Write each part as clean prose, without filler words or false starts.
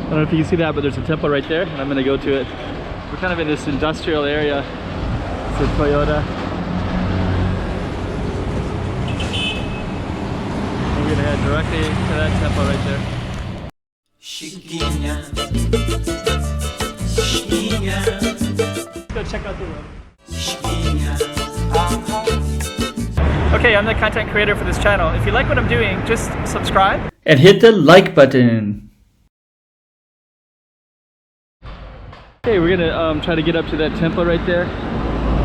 don't know if you can see that, but there's a temple right there, and I'm gonna go to it. We're kind of in this industrial area. It's a Toyota. We're gonna head directly to that temple right there. Let's go check out the room. Okay, I'm the content creator for this channel. If you like what I'm doing, just subscribe and hit the like button. Okay, we're gonna try to get up to that temple right there,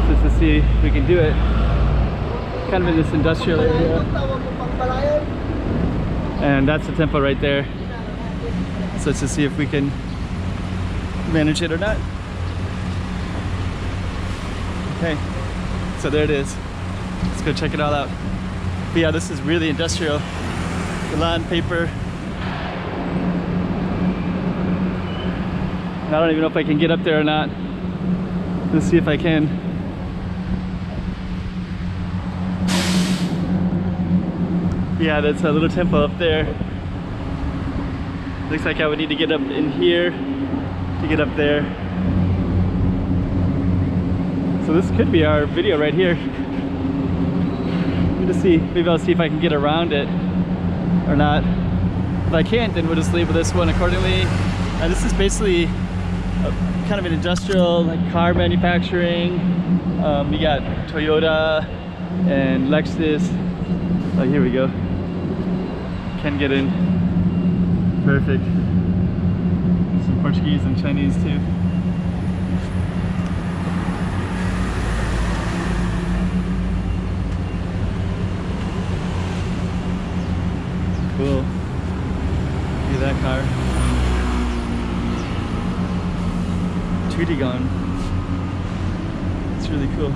just to see if we can do it. Kind of in this industrial area. And that's the temple right there. So let's just see if we can manage it or not. Okay, so there it is. Let's go check it all out. But yeah, this is really industrial. Milan paper. And I don't even know if I can get up there or not. Let's see if I can. Yeah, that's a little temple up there. Looks like I would need to get up in here to get up there. So this could be our video right here. Let me just see, maybe I'll see if I can get around it or not. If I can't, then we'll just label this one accordingly. And this is basically kind of an industrial, like car manufacturing. We got Toyota and Lexus. Oh, here we go. Can get in. Perfect. Some Portuguese and Chinese too. Cool. Look at that car. Tudigon. It's really cool.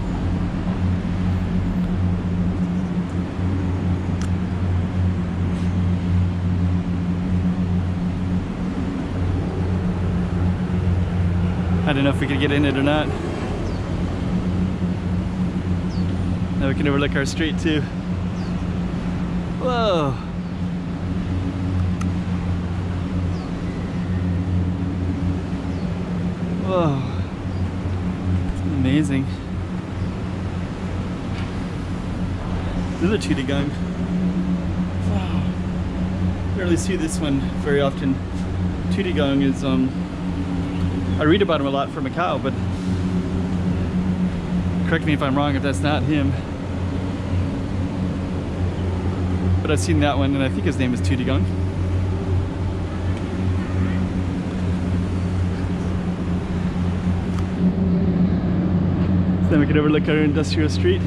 I don't know if we could get in it or not. Now we can overlook our street too. Whoa. Whoa. It's amazing. Another Tudigang. Wow. Rarely see this one very often. Tudigang is I read about him a lot from Macau, but correct me if I'm wrong if that's not him. But I've seen that one, and I think his name is Tudigang. So then we can overlook our industrial street.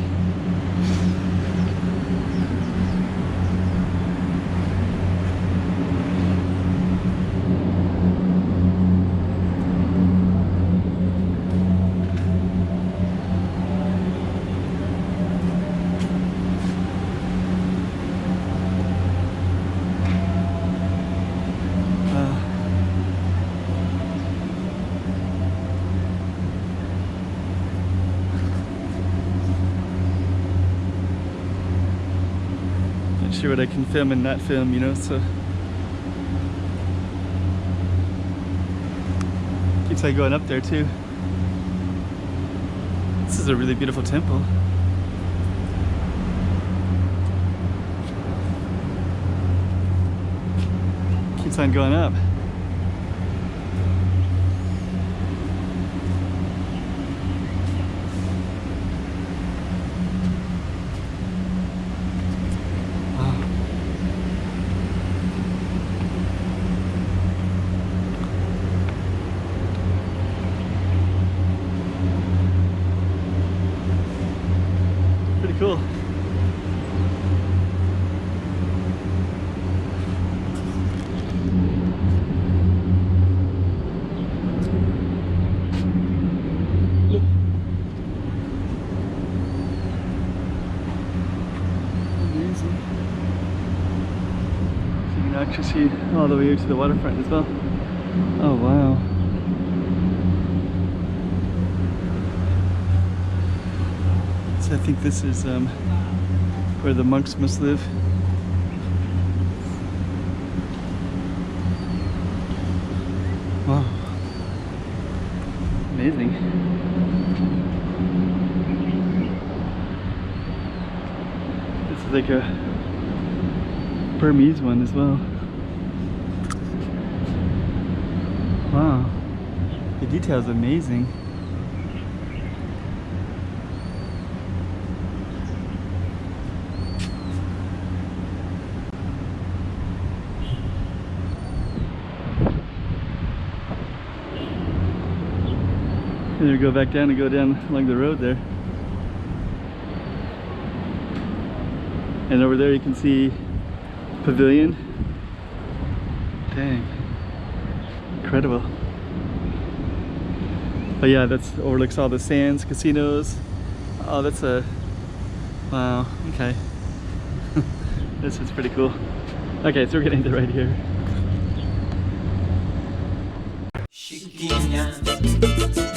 Sure what I can film and not film, you know, so keeps on going up there too. This is a really beautiful temple. Keeps on going up. Cool. Amazing. So you can actually see all the way to the waterfront as well. Oh wow. I think this is where the monks must live. amazing. This is like a Burmese one as well. Wow, the detail is amazing. And then we go back down and go down along the road there. And over there you can see pavilion. Dang. Incredible. But yeah, that's overlooks all the sands, casinos. Oh, that's a... Wow, okay. This is pretty cool. Okay, so we're getting to right here. Chiquinha, Chiquinha.